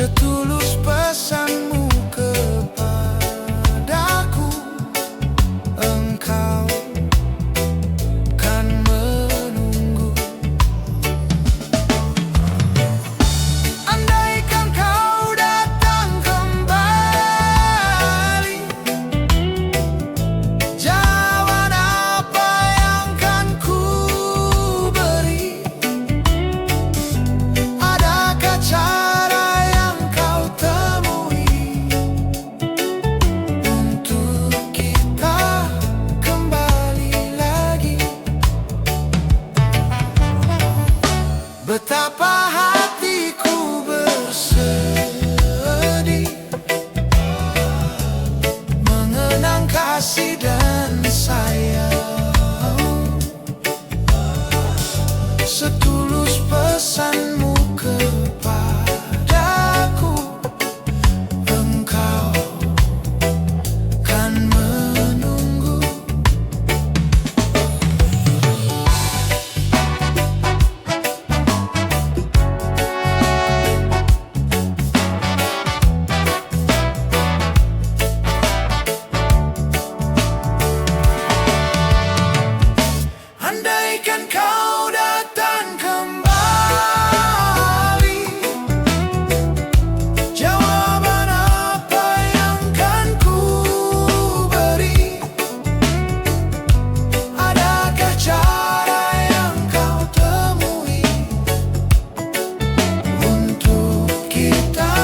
Setulus pesanmu kepadaku, engkau kan menunggu. Andaikan kau datang kembali, jawaban apa yang kan ku beri? Adakah cara yang kau temui untuk kita kembali lagi? Betapa hatiku bersedih mengenang kasih dan sayang. Setulus pesanmu kepadaku, engkau kan menunggu. Andaikan kau datang kembali, jawaban apa yang kan ku beri? Adakah cara yang kau temui untuk kita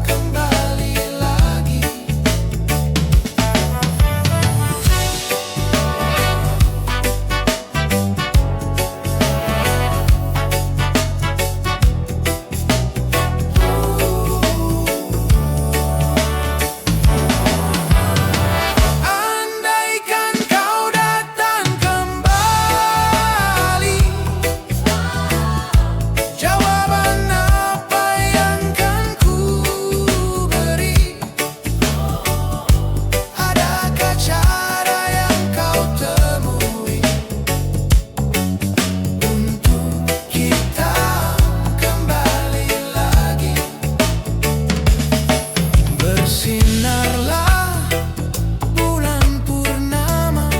kembali lagi? Andaikan kau datang kembali, jawaban apa yang kan ku beri? Adakah cara yang kau temui untuk kita kembali lagi? Bersinarlah bulan purnama,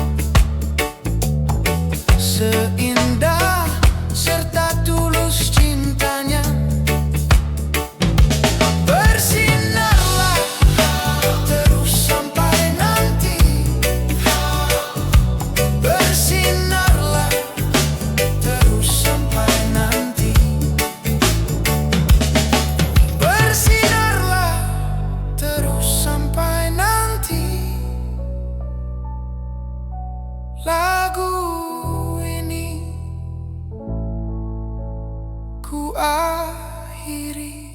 seindah serta tulus cintanya. Bersinarlah terus sampai nanti. Bersinarlah terus sampai nanti. Bersinarlah terus sampai nanti. Lagu ini ku akhiri.